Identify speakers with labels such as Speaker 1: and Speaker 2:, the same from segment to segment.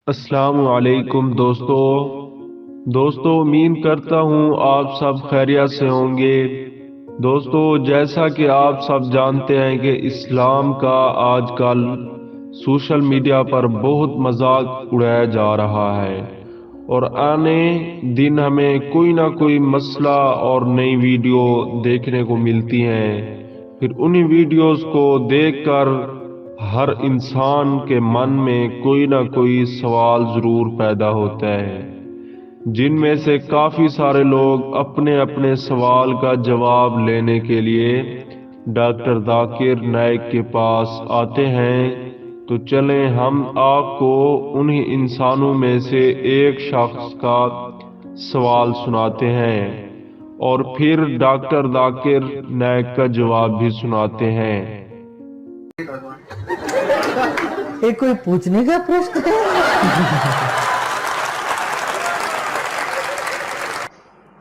Speaker 1: अस्सलाम वालेकुम दोस्तों उम्मीद करता हूँ आप सब खैरियत से होंगे। दोस्तों, जैसा कि आप सब जानते हैं कि इस्लाम का आजकल सोशल मीडिया पर बहुत मजाक उड़ाया जा रहा है और आने दिन हमें कोई ना कोई मसला और नई वीडियो देखने को मिलती हैं। फिर उन्हीं वीडियोस को देखकर हर इंसान के मन में कोई ना कोई सवाल जरूर पैदा होता है, जिनमें से काफी सारे लोग अपने अपने सवाल का जवाब लेने के लिए डॉक्टर जाकिर नाइक के पास आते हैं। तो चलें हम आपको उन्हीं इंसानों में से एक शख्स का सवाल सुनाते हैं और फिर डॉक्टर जाकिर नाइक का जवाब भी सुनाते हैं।
Speaker 2: ये कोई पूछने का प्रश्न है?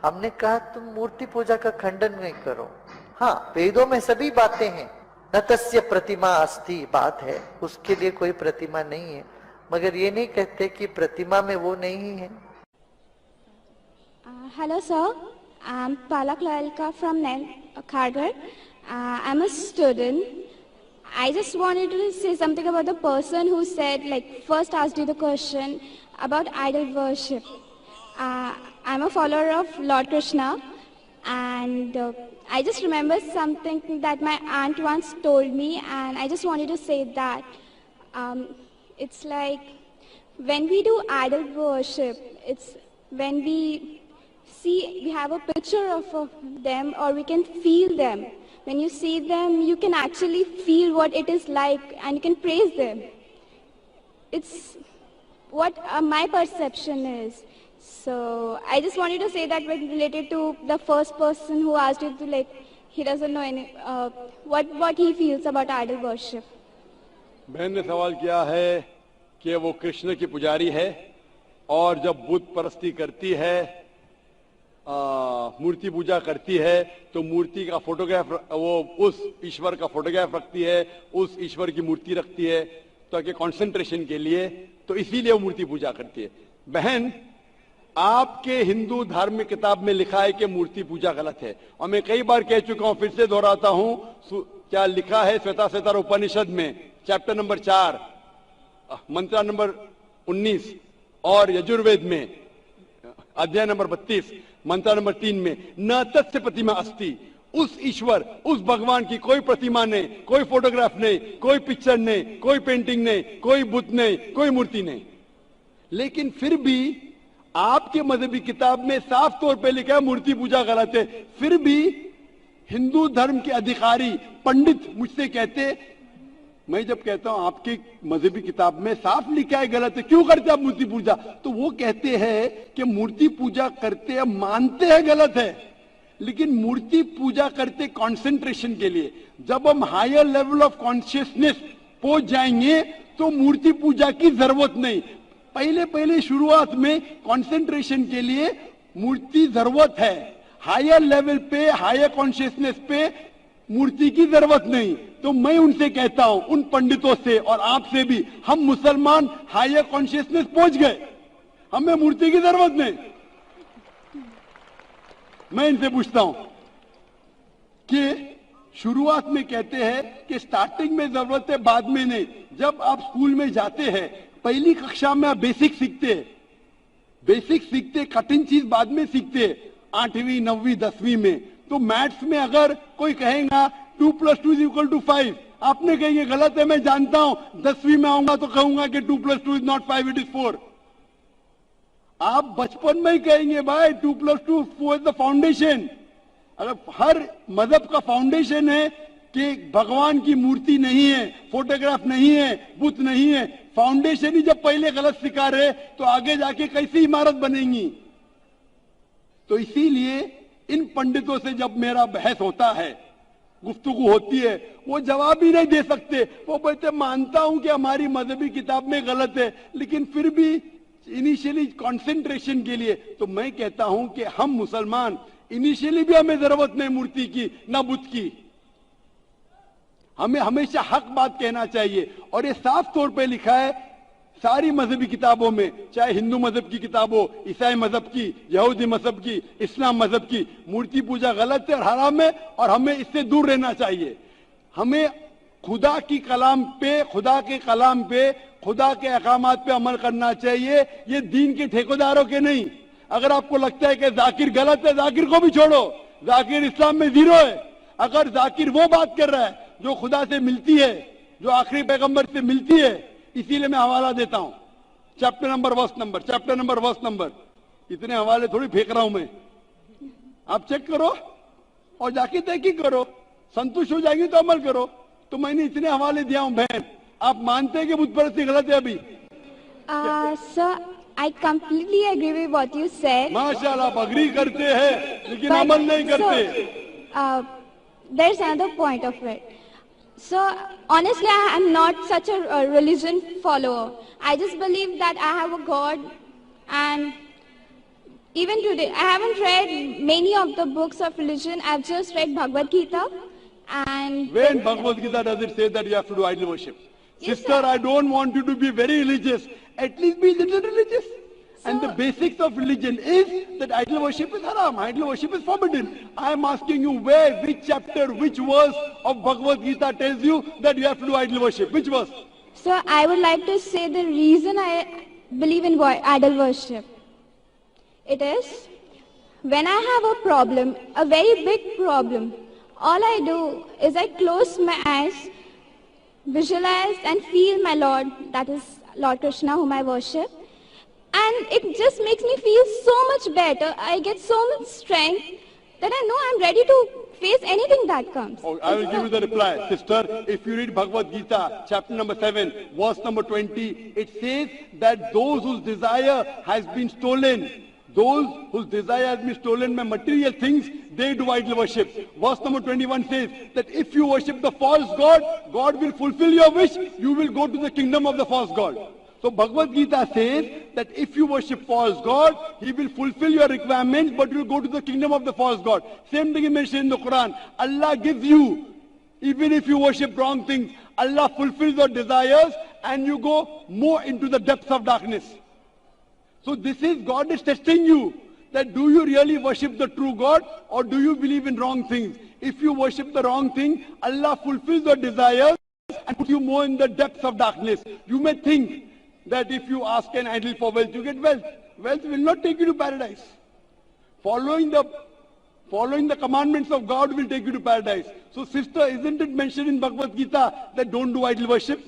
Speaker 3: हमने कहा तुम मूर्ति पूजा का खंडन नहीं करो। हाँ, वेदों में सभी बातें हैं। न तस्य प्रतिमा अस्ति बात है, उसके लिए कोई प्रतिमा नहीं है, मगर ये नहीं कहते कि प्रतिमा में वो नहीं है।
Speaker 4: Hello sir, I'm Palak Lalka from Kharghar. I'm a student. I just wanted to say something about the person who said, first asked you the question about idol worship. I'm a follower of Lord Krishna, and I just remember something that my aunt once told me, and I just wanted to say that it's like when we do idol worship, it's when we have a picture of them, or we can feel them. When you see them, you can actually feel what it is like, and you can praise them. It's what my perception is. So I just wanted to say that when related to the first person who asked you to he doesn't know what he feels about idol worship.
Speaker 5: बहन ने सवाल किया है कि वो कृष्ण की पुजारी है और जब बुत परस्ती करती है, मूर्ति पूजा करती है, तो मूर्ति का फोटोग्राफ, वो उस ईश्वर का फोटोग्राफ रखती है, उस ईश्वर की मूर्ति रखती है ताकि कंसंट्रेशन के लिए, तो इसीलिए वो मूर्ति पूजा करती है। बहन, आपके हिंदू धार्मिक किताब में लिखा है कि मूर्ति पूजा गलत है, और मैं कई बार कह चुका हूं, फिर से दोहराता हूं। क्या लिखा है श्वेताश्वेतर उपनिषद में, चैप्टर नंबर 4, मंत्र नंबर 19, और यजुर्वेद में अध्याय नंबर 32, मंत्र नंबर 3 में, न तस्य प्रतिमा अस्ति, उस ईश्वर, उस भगवान की कोई प्रतिमा नहीं, कोई फोटोग्राफ नहीं, कोई पिक्चर नहीं, कोई पेंटिंग नहीं, कोई बुत नहीं, कोई मूर्ति नहीं। लेकिन फिर भी आपके मजहबी किताब में साफ तौर पे लिखा है मूर्ति पूजा गलत है। फिर भी हिंदू धर्म के अधिकारी पंडित मुझसे कहते, मैं जब कहता हूं आपकी मजहबी किताब में साफ लिखा है गलत है, क्यों करते आप मूर्ति पूजा, तो वो कहते हैं कि मूर्ति पूजा करते हैं, मानते हैं गलत है, लेकिन मूर्ति पूजा करते कंसंट्रेशन के लिए। जब हम हायर लेवल ऑफ कॉन्शियसनेस पहुंच जाएंगे तो मूर्ति पूजा की जरूरत नहीं। पहले पहले शुरुआत में कंसंट्रेशन के लिए मूर्ति जरूरत है, हायर लेवल पे, हायर कॉन्शियसनेस पे मूर्ति की जरूरत नहीं। तो मैं उनसे कहता हूं, उन पंडितों से और आपसे भी, हम मुसलमान हायर कॉन्शियसनेस पहुंच गए, हमें मूर्ति की जरूरत नहीं। मैं इनसे पूछता हूं कि शुरुआत में कहते हैं कि स्टार्टिंग में जरूरत है, बाद में नहीं। जब आप स्कूल में जाते हैं, पहली कक्षा में आप बेसिक सीखते, कठिन चीज बाद में सीखते, 8वीं 9वीं 10वीं में। तो मैथ्स में अगर कोई कहेगा 2 + 2 = 5, आपने कहेंगे गलत है, मैं जानता हूं, 10वीं में आऊंगा तो कहूंगा कि 2 + 2 is not 5, it is 4। आप बचपन में ही कहेंगे भाई 2 + 2 4 is the foundation। अगर हर मजहब का फाउंडेशन है कि भगवान की मूर्ति नहीं है, फोटोग्राफ नहीं है, बुत नहीं है, फाउंडेशन ही जब पहले गलत सिखा रहे तो आगे जाके कैसी इमारत बनेगी। तो इसीलिए इन पंडितों से जब मेरा बहस होता है, गुफ्तगू होती है, वो जवाब ही नहीं दे सकते। वो बोलते मानता हूं कि हमारी मजहबी किताब में गलत है, लेकिन फिर भी इनिशियली कंसंट्रेशन के लिए। तो मैं कहता हूं कि हम मुसलमान इनिशियली भी हमें जरूरत नहीं मूर्ति की ना बुत की, हमें हमेशा हक बात कहना चाहिए। और ये साफ तौर पे लिखा है सारी मजहबी किताबों में, चाहे हिंदू मजहब की किताब हो, ईसाई मजहब की, यहूदी मजहब की, इस्लाम मजहब की, मूर्ति पूजा गलत है और हराम है और हमें इससे दूर रहना चाहिए। हमें खुदा की कलाम पे, खुदा के कलाम पे, खुदा के अहकामात पे अमल करना चाहिए, ये दीन के ठेकेदारों के नहीं। अगर आपको लगता है कि जाकिर गलत है, जाकिर को भी छोड़ो, जाकिर इस्लाम में जीरो है। अगर जाकिर वो बात कर रहा है जो खुदा से मिलती है, जो आखिरी पैगंबर से मिलती है, इसीलिए मैं हवाला देता हूं, chapter number verse number, chapter number verse number. इतने हवाले थोड़ी फेंक रहा हूं मैं, आप चेक करो और जाके तहकीक करो, संतुष्ट हो जाएंगे तो अमल करो। तो मैंने इतने हवाले दिया हूं बहन, आप मानते हैं कि बुत परस्ती गलत है अभी?
Speaker 4: Sir, I completely agree with what you said.
Speaker 5: माशाल्लाह, आप अग्री करते हैं लेकिन अमल नहीं करते।
Speaker 4: There's another point of it. So, honestly, I am not such a religion follower. I just believe that I have a God, and even today, I haven't read many of the books of religion. I've just read Bhagavad Gita, and
Speaker 5: When Bhagavad Gita does it say that you have to do idol worship?
Speaker 4: Yes,
Speaker 5: Sister,
Speaker 4: sir.
Speaker 5: I don't want you to be very religious. At least be a little religious. And the basics of religion is that idol worship is haram, idol worship is forbidden. I am asking you where, which chapter, which verse of Bhagavad Gita tells you that you have to do idol worship? Which verse?
Speaker 4: so I would like to say the reason I believe in idol worship. It is when I have a problem, a very big problem, all I do is I close my eyes, visualize and feel my Lord, that is Lord Krishna whom I worship. And it just makes me feel so much better. I get so much strength that I know I'm ready to face anything that comes.
Speaker 5: Oh, I will give you the reply. Sister, if you read Bhagavad Gita, chapter number 7, verse number 20, it says that those whose desire has been stolen, those whose desire has been stolen by material things, they do idol worship. Verse number 21 says that if you worship the false god, God will fulfill your wish, you will go to the kingdom of the false god. So Bhagavad Gita says that if you worship false god, he will fulfill your requirements, but you will go to the kingdom of the false god. Same thing is mentioned in the Quran. Allah gives you, even if you worship wrong things, Allah fulfills your desires and you go more into the depths of darkness. So this is, God is testing you, that do you really worship the true God or do you believe in wrong things? If you worship the wrong thing, Allah fulfills your desires and puts you more in the depths of darkness. You may think that if you ask an idol for wealth, you get wealth. Wealth will not take you to paradise. Following the commandments of God will take you to paradise. So sister, isn't it mentioned in Bhagavad Gita that don't do idol worship?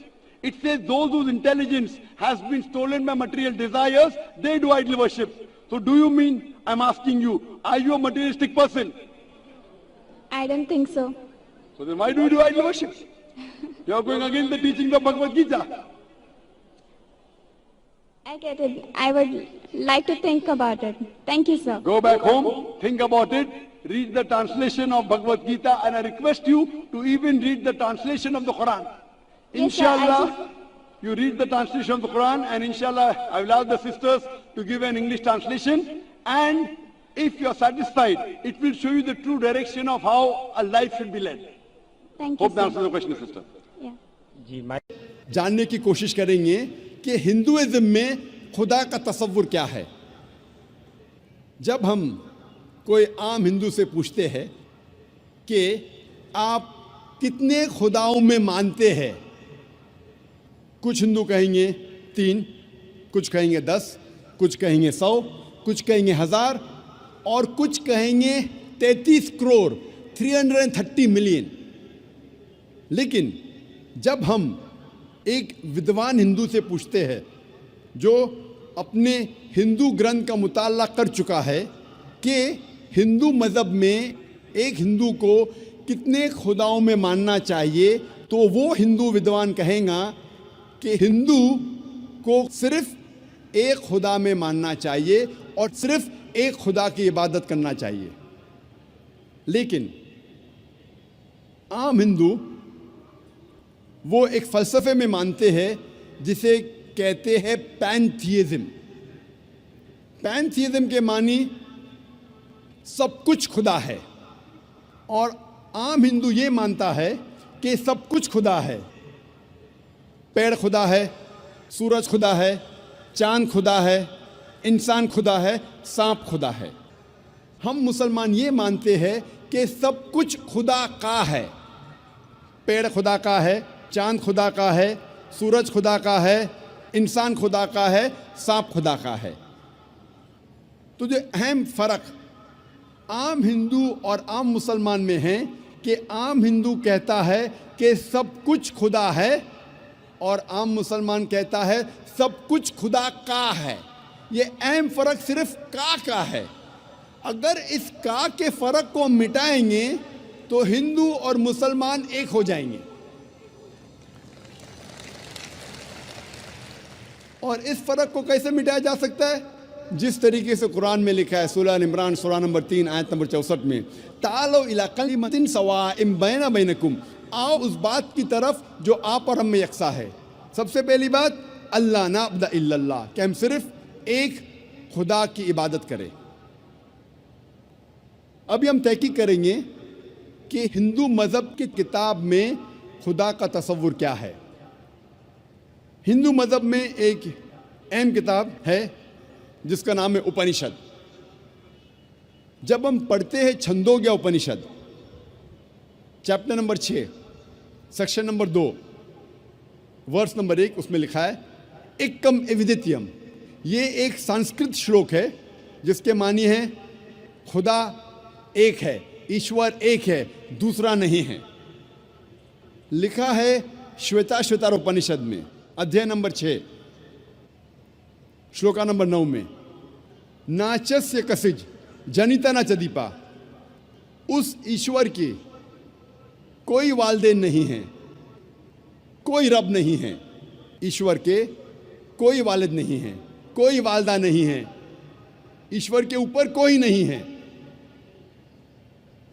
Speaker 5: It says those whose intelligence has been stolen by material desires, they do idol worship. So do you mean, I'm asking you, are you a materialistic person?
Speaker 4: I don't think so.
Speaker 5: So then why do you do idol worship? You are going against the teachings of Bhagavad Gita.
Speaker 4: I get it. I would like to think about it. Thank you, sir.
Speaker 5: Go back home, think about it, read the translation of Bhagavad Gita, and I request you to even read the translation of the Quran.
Speaker 4: Yes, sir, I
Speaker 5: Inshallah, you read the translation of the Quran, and inshallah, I will ask the sisters to give an English translation. And if you are satisfied, it will show you the true direction of how a life should be led.
Speaker 4: Thank you,
Speaker 5: Hope that
Speaker 4: sir.
Speaker 5: answers the question, sister.
Speaker 4: Yeah.
Speaker 6: जानने की कोशिश करेंगे कि Hinduism में खुदा का तसव्वुर क्या है। जब हम कोई आम हिंदू से पूछते हैं कि आप कितने खुदाओं में मानते हैं, कुछ हिंदू कहेंगे 3, कुछ कहेंगे 10, कुछ कहेंगे 100, कुछ कहेंगे 1000 और कुछ कहेंगे 33 करोड़ 330 मिलियन। लेकिन जब हम एक विद्वान हिंदू से पूछते हैं जो अपने हिंदू ग्रंथ का मुताला कर चुका है कि हिंदू मज़हब में एक हिंदू को कितने खुदाओं में मानना चाहिए, तो वो हिंदू विद्वान कहेगा कि हिंदू को सिर्फ एक खुदा में मानना चाहिए और सिर्फ एक खुदा की इबादत करना चाहिए। लेकिन आम हिंदू वो एक फ़लसफ़े में मानते हैं जिसे कहते हैं पैंथीइज्म। पैंथीइज्म के मानी सब कुछ खुदा है, और आम हिंदू ये मानता है कि सब कुछ खुदा है। पेड़ खुदा है, सूरज खुदा है, चांद खुदा है, इंसान खुदा है, सांप खुदा है। हम मुसलमान ये मानते हैं कि सब कुछ खुदा का है। पेड़ खुदा का है, चांद खुदा का है, सूरज खुदा का है, इंसान खुदा का है, सांप खुदा का है। तो जो अहम फ़र्क आम हिंदू और आम मुसलमान में है कि आम हिंदू कहता है कि सब कुछ खुदा है और आम मुसलमान कहता है सब कुछ खुदा का है। ये अहम फ़र्क सिर्फ का है। अगर इस का के फ़र्क को मिटाएंगे तो हिंदू और मुसलमान एक हो जाएंगे। और इस फ़र्क को कैसे मिटाया जा सकता है? जिस तरीके से कुरान में लिखा है, सूरह इमरान सूरह नंबर 3 आयत नंबर 64 में, तालो इला कलिमतिन सवाइम बैना बैनकुम, आओ उस बात की तरफ जो आप और हम में यकसा है। सबसे पहली बात, अल्लाह नाबुद इल्लल्लाह, कि हम सिर्फ एक खुदा की इबादत करें। अभी हम तहकीक करेंगे कि हिंदू मज़हब की किताब में खुदा का तसव्वुर क्या है। हिंदू मज़हब में एक अहम किताब है जिसका नाम है उपनिषद। जब हम पढ़ते हैं Chandogya Upanishad, chapter number 6, section number 2, verse number 1, उसमें लिखा है एकम एविदित्यम। ये एक संस्कृत श्लोक है जिसके मानी है खुदा एक है, ईश्वर एक है, दूसरा नहीं है। लिखा है श्वेताश्वतर उपनिषद में, अध्याय नंबर 6, श्लोका नंबर 9 में, नाचस्य कसिज जनिता न चदीपा, उस ईश्वर की कोई वालदेन नहीं है, कोई रब नहीं है। ईश्वर के कोई वालिद नहीं है, कोई वालदा नहीं है, ईश्वर के ऊपर कोई नहीं है।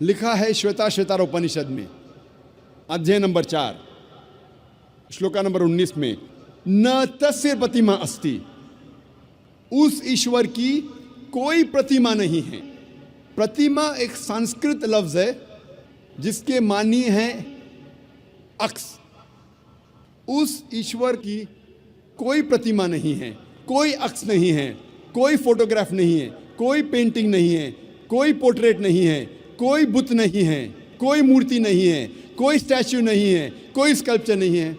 Speaker 6: लिखा है श्वेताश्वतर उपनिषद में, अध्याय नंबर 4, श्लोका नंबर 19 में, न तस्य प्रतिमा अस्ति, उस ईश्वर की कोई प्रतिमा नहीं है। प्रतिमा एक संस्कृत लफ्ज है जिसके मानी है अक्स। उस ईश्वर की कोई प्रतिमा नहीं है, कोई अक्स नहीं है, कोई फोटोग्राफ नहीं है, कोई पेंटिंग नहीं है, कोई पोर्ट्रेट नहीं है, कोई बुत नहीं है, कोई मूर्ति नहीं है, कोई स्टैच्यू नहीं है, कोई स्कल्पचर नहीं है।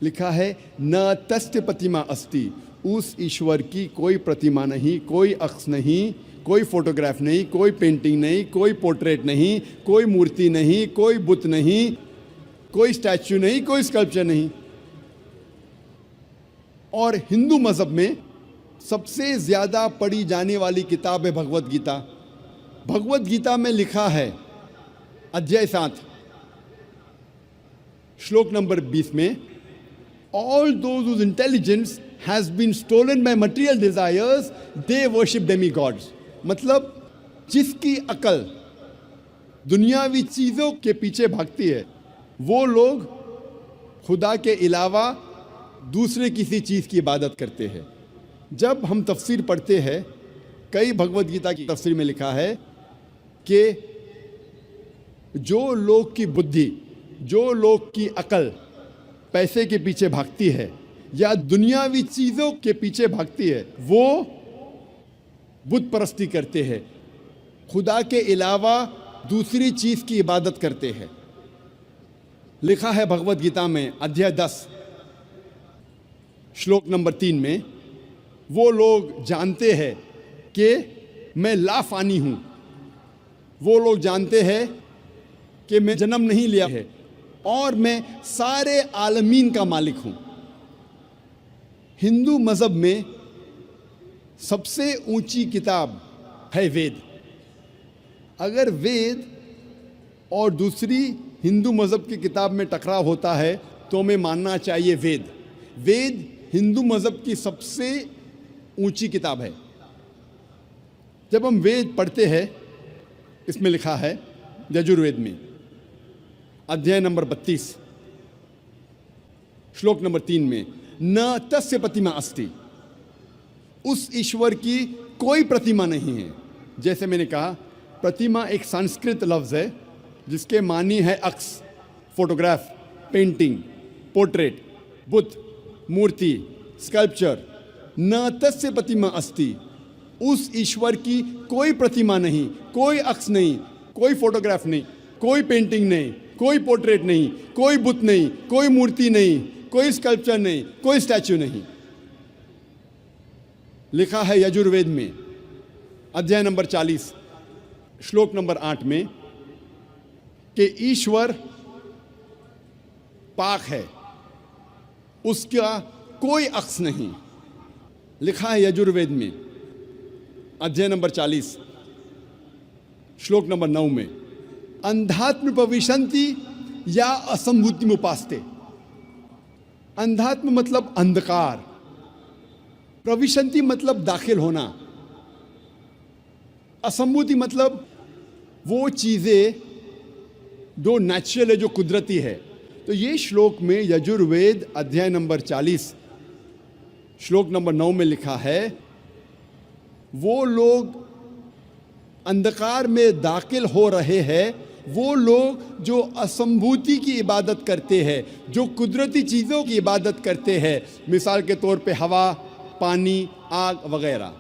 Speaker 6: लिखा है न तस्य प्रतिमा अस्ति, उस ईश्वर की कोई प्रतिमा नहीं, कोई अक्स नहीं, कोई फोटोग्राफ नहीं, कोई पेंटिंग नहीं, कोई पोर्ट्रेट नहीं, कोई मूर्ति नहीं, कोई बुत नहीं, कोई स्टैच्यू नहीं, कोई स्कल्पचर नहीं। और हिंदू मज़हब में सबसे ज़्यादा पढ़ी जाने वाली किताब है भगवद गीता। भगवद गीता में लिखा है अध्याय 7, श्लोक नंबर 20 में, all those whose intelligence has been stolen by material desires, they worship demigods। मतलब जिसकी अकल दुनियावी चीज़ों के पीछे भागती है वो लोग खुदा के अलावा दूसरे किसी चीज़ की इबादत करते हैं। जब हम तफसीर पढ़ते हैं, कई भगवद गीता की तफसीर में लिखा है कि जो लोग की बुद्धि, जो लोग की अकल पैसे के पीछे भागती है या दुनियावी चीज़ों के पीछे भागती है, वो बुत परस्ती करते हैं, खुदा के अलावा दूसरी चीज़ की इबादत करते हैं। लिखा है भगवद गीता में अध्याय 10, श्लोक नंबर 3 में, वो लोग जानते हैं कि मैं लाफानी हूँ, वो लोग जानते हैं कि मैं जन्म नहीं लिया है और मैं सारे आलमीन का मालिक हूँ। हिंदू मज़हब में सबसे ऊंची किताब है वेद। अगर वेद और दूसरी हिंदू मज़हब की किताब में टकराव होता है तो हमें मानना चाहिए वेद। वेद हिंदू मज़हब की सबसे ऊंची किताब है। जब हम वेद पढ़ते हैं, इसमें लिखा है यजुर्वेद में अध्याय नंबर 32, श्लोक नंबर 3 में, न तस्य प्रतिमा अस्ति, उस ईश्वर की कोई प्रतिमा नहीं है। जैसे मैंने कहा, प्रतिमा एक संस्कृत लफ्ज़ है जिसके मानी है अक्स, फोटोग्राफ, पेंटिंग, पोर्ट्रेट, बुत, मूर्ति, स्कल्पचर, न तस्य प्रतिमा अस्ति, उस ईश्वर की कोई प्रतिमा नहीं, कोई अक्ष नहीं, कोई फोटोग्राफ नहीं, कोई पेंटिंग नहीं, कोई पोर्ट्रेट नहीं, कोई बुत नहीं, कोई मूर्ति नहीं, कोई स्कल्पचर नहीं, कोई स्टैच्यू नहीं। लिखा है यजुर्वेद में अध्याय नंबर 40 श्लोक नंबर 8 में कि ईश्वर पाक है, उसका कोई अक्स नहीं। लिखा है यजुर्वेद में अध्याय नंबर 40 श्लोक नंबर 9 में अंधात्म प्रविशन्ति या असंभूति उपास्ते। अंधात्म मतलब अंधकार, प्रविशन्ति मतलब दाखिल होना, असंभूति मतलब वो चीजें जो नेचुरल है, जो कुदरती है। तो ये श्लोक में यजुर्वेद अध्याय नंबर 40 श्लोक नंबर 9 में लिखा है, वो लोग अंधकार में दाखिल हो रहे हैं, वो लोग जो असंभूति की इबादत करते हैं, जो कुदरती चीज़ों की इबादत करते हैं, मिसाल के तौर पे हवा, पानी, आग वगैरह।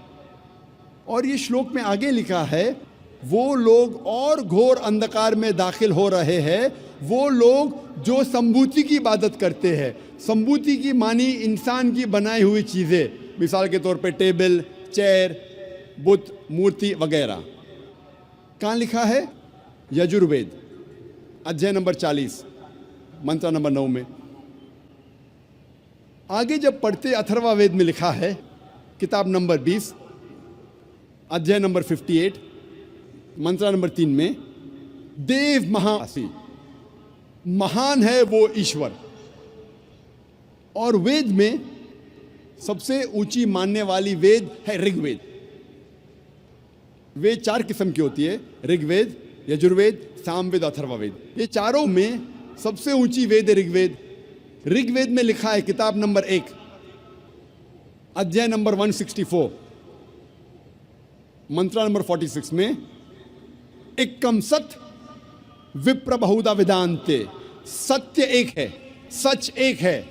Speaker 6: और ये श्लोक में आगे लिखा है, वो लोग और घोर अंधकार में दाखिल हो रहे हैं, वो लोग जो संभूति की इबादत करते हैं। संभूति की मानी इंसान की बनाई हुई चीज़ें, मिसाल के तौर पे टेबल, चेयर, बुत, मूर्ति वगैरह। कहाँ लिखा है? यजुर्वेद अध्याय नंबर 40 मंत्र नंबर 9 में। आगे जब पढ़ते अथर्ववेद में लिखा है किताब नंबर 20 अध्याय नंबर 58 मंत्र नंबर 3 में, देव महासी, महान है वो ईश्वर। और वेद में सबसे ऊंची मानने वाली वेद है ऋग्वेद। वेद 4 किस्म की होती है, ऋग्वेद, यजुर्वेद, सामवेद, अथर्ववेद। ये चारों में सबसे ऊंची वेद है ऋग्वेद। ऋग्वेद में लिखा है किताब नंबर 1 अध्याय नंबर 164 मंत्र नंबर 46 में, एकम सत विप्र बहुधा वेदांते। सत्य एक है, सच एक है,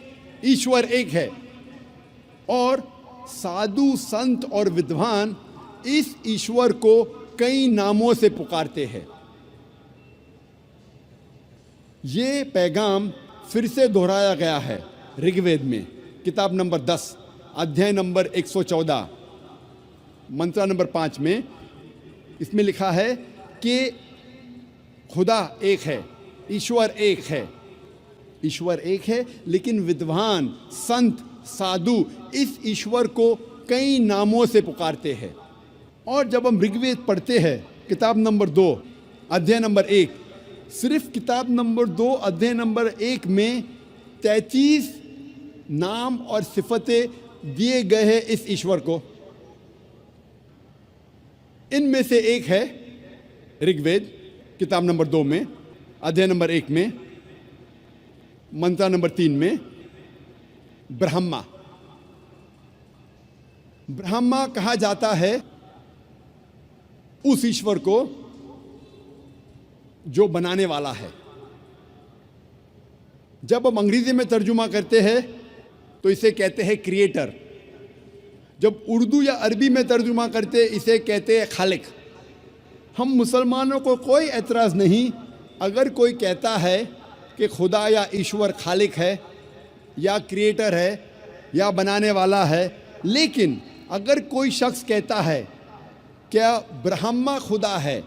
Speaker 6: ईश्वर एक है, और साधु संत और विद्वान इस ईश्वर को कई नामों से पुकारते हैं। ये पैगाम फिर से दोहराया गया है ऋग्वेद में किताब नंबर 10 अध्याय नंबर 114 मंत्र नंबर 5 में। इसमें लिखा है कि खुदा एक है, ईश्वर एक है, ईश्वर एक है, लेकिन विद्वान, संत, साधु इस ईश्वर को कई नामों से पुकारते हैं। और जब हम ऋग्वेद पढ़ते हैं किताब नंबर 2 अध्याय नंबर 1, सिर्फ किताब नंबर 2 अध्याय नंबर 1 में 33 नाम और सिफतें दिए गए हैं इस ईश्वर को। इनमें से एक है ऋग्वेद किताब नंबर 2 में अध्याय नंबर 1 में मंत्र नंबर 3 में, ब्रह्मा। ब्रह्मा कहा जाता है उस ईश्वर को जो बनाने वाला है। जब हम अंग्रेजी में तर्जुमा करते हैं तो इसे कहते हैं क्रिएटर। जब उर्दू या अरबी में तर्जुमा करते इसे कहते हैं खालिक। हम मुसलमानों को कोई एतराज़ नहीं अगर कोई कहता है कि खुदा या ईश्वर खालिक है या क्रिएटर है या बनाने वाला है, लेकिन अगर कोई शख्स कहता है क्या ब्रह्मा खुदा है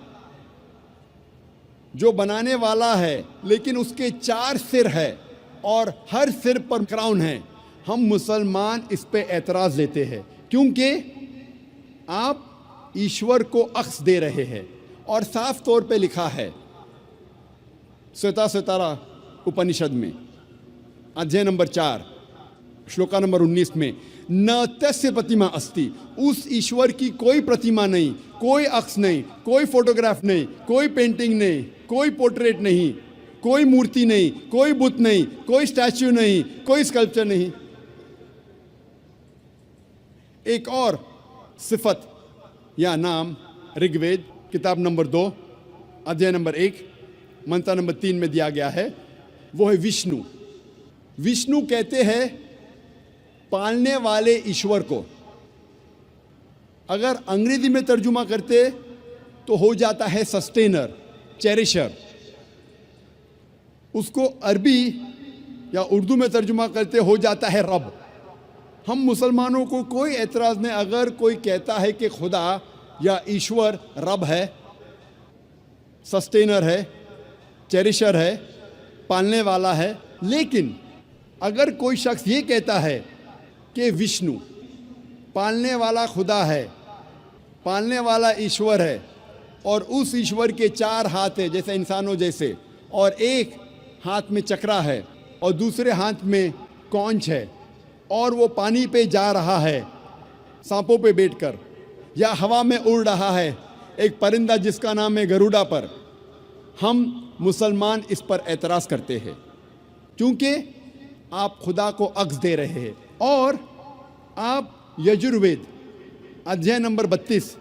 Speaker 6: जो बनाने वाला है, लेकिन उसके 4 सिर है और हर सिर पर क्राउन है, हम मुसलमान इस पे एतराज़ लेते हैं, क्योंकि आप ईश्वर को अक्स दे रहे हैं। और साफ तौर पे लिखा है श्वेताश्वतरा उपनिषद में अध्याय नंबर 4 श्लोका नंबर 19 में, न तस्य प्रतिमा अस्ति, उस ईश्वर की कोई प्रतिमा नहीं, कोई अक्स नहीं, कोई फोटोग्राफ नहीं, कोई पेंटिंग नहीं, कोई पोर्ट्रेट नहीं, कोई मूर्ति नहीं, कोई बुत नहीं, कोई स्टैच्यू नहीं, कोई स्कल्पचर नहीं। एक और सिफत या नाम ऋग्वेद किताब नंबर 2 अध्याय नंबर 1 मंत्र नंबर 3 में दिया गया है, वो है विष्णु। विष्णु कहते हैं पालने वाले ईश्वर को। अगर अंग्रेजी में तर्जुमा करते तो हो जाता है सस्टेनर, चेरिशर। उसको अरबी या उर्दू में तर्जुमा करते हो जाता है रब। हम मुसलमानों को कोई एतराज़ नहीं अगर कोई कहता है कि खुदा या ईश्वर रब है, सस्टेनर है, चेरिशर है, पालने वाला है। लेकिन अगर कोई शख्स ये कहता है कि विष्णु पालने वाला खुदा है, पालने वाला ईश्वर है, और उस ईश्वर के 4 हाथ हैं जैसे इंसानों जैसे, और एक हाथ में चक्रा है और दूसरे हाथ में कौंच है, और वो पानी पे जा रहा है सांपों पे बैठकर, या हवा में उड़ रहा है एक परिंदा जिसका नाम है गरुड़ा पर, हम मुसलमान इस पर एतराज़ करते हैं क्योंकि आप खुदा को अक्स दे रहे हैं। और आप यजुर्वेद अध्याय नंबर 32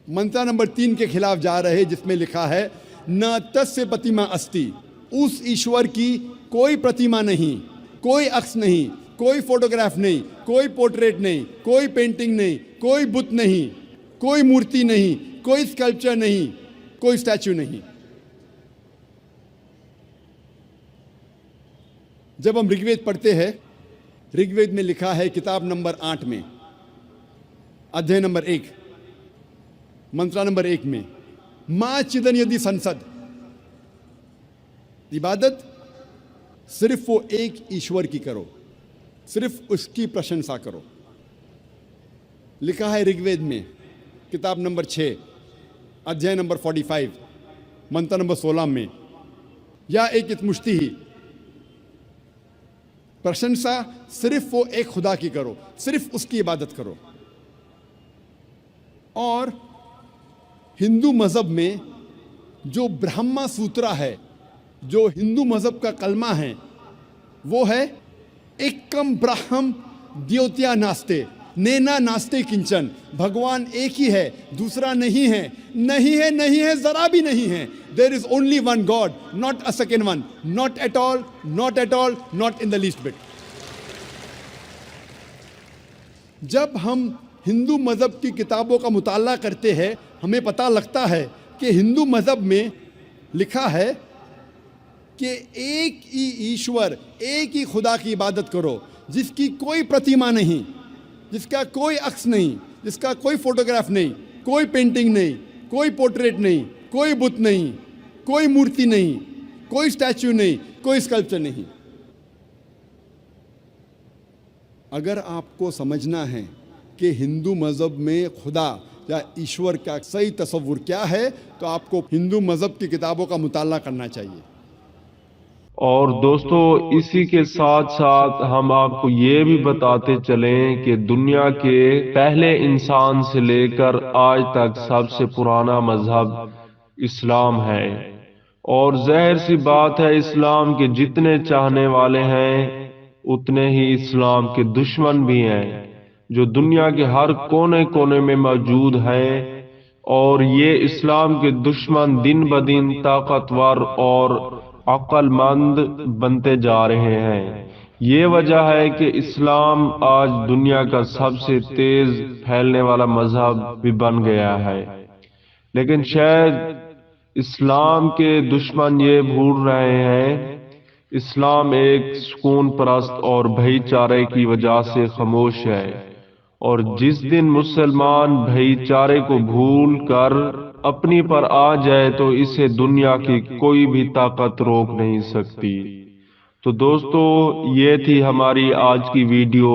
Speaker 6: मंत्र नंबर 3 के खिलाफ जा रहे हैं, जिसमें लिखा है न तस्य प्रतिमा अस्ति, उस ईश्वर की कोई प्रतिमा नहीं, कोई अक्स नहीं, कोई फोटोग्राफ नहीं, कोई पोर्ट्रेट नहीं, कोई पेंटिंग नहीं, कोई बुत नहीं, कोई मूर्ति नहीं, कोई स्कल्पचर नहीं, कोई स्टैचू नहीं। जब हम ऋग्वेद पढ़ते हैं, ऋग्वेद में लिखा है किताब नंबर 8 में अध्याय नंबर 1 मंत्र नंबर 1 में, मां चिदन यदि संसद, इबादत सिर्फ वो एक ईश्वर की करो, सिर्फ उसकी प्रशंसा करो। लिखा है ऋग्वेद में किताब नंबर 6 अध्याय नंबर 45 मंत्र नंबर 16 में, या एक मुश्ती ही, प्रशंसा सिर्फ वो एक खुदा की करो, सिर्फ उसकी इबादत करो। और हिंदू मज़हब में जो ब्रह्मा सूत्रा है, जो हिंदू मज़हब का कलमा है, वो है एकम ब्रह्म द्योत्या नास्ते, नैना नास्ते किंचन, भगवान एक ही है, दूसरा नहीं है, नहीं है, नहीं है, जरा भी नहीं है। There is only one God, not a second one, not at all, not at all, not in the least bit. जब हम हिंदू मज़हब की किताबों का मुताला करते हैं, हमें पता लगता है कि हिंदू मज़हब में लिखा है कि एक ही ईश्वर, एक ही खुदा की इबादत करो, जिसकी कोई प्रतिमा नहीं, जिसका कोई अक्स नहीं, जिसका कोई फोटोग्राफ नहीं, कोई पेंटिंग नहीं, कोई पोर्ट्रेट नहीं, कोई बुत नहीं, कोई मूर्ति नहीं, कोई स्टैचू नहीं, कोई स्कल्पचर नहीं। अगर आपको समझना है कि हिंदू मज़हब में खुदा या ईश्वर का सही तस्वुर क्या है, तो आपको हिंदू मज़हब की किताबों का मुताला करना चाहिए।
Speaker 1: और दोस्तों, इसी के साथ साथ हम आपको ये भी बताते चलें कि दुनिया के पहले इंसान से लेकर आज तक सबसे पुराना मजहब इस्लाम है। और जाहिर सी बात है, इस्लाम के जितने चाहने वाले हैं उतने ही इस्लाम के दुश्मन भी हैं, जो दुनिया के हर कोने कोने में मौजूद हैं। और ये इस्लाम के दुश्मन दिन ब दिन ताकतवर और अक्लमंद बनते जा रहे हैं। ये वजह है कि इस्लाम आज दुनिया का सबसे तेज फैलने वाला मजहब भी बन गया है। लेकिन शायद इस्लाम के दुश्मन ये भूल रहे हैं, इस्लाम एक सुकून परस्त और भाईचारे की वजह से खामोश है। और जिस दिन मुसलमान भाईचारे को भूल कर अपनी पर आ जाए तो इसे दुनिया की कोई भी ताकत रोक नहीं सकती। तो दोस्तों, ये थी हमारी आज की वीडियो।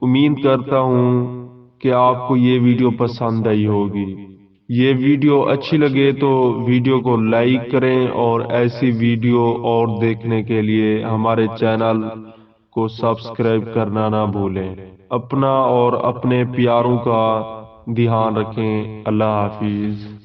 Speaker 1: उम्मीद करता हूँ कि आपको ये वीडियो पसंद आई होगी। ये वीडियो अच्छी लगे तो वीडियो को लाइक करें, और ऐसी वीडियो और देखने के लिए हमारे चैनल को सब्सक्राइब करना ना भूलें। अपना और अपने प्यारों का ध्यान रखें। अल्लाह हाफिज।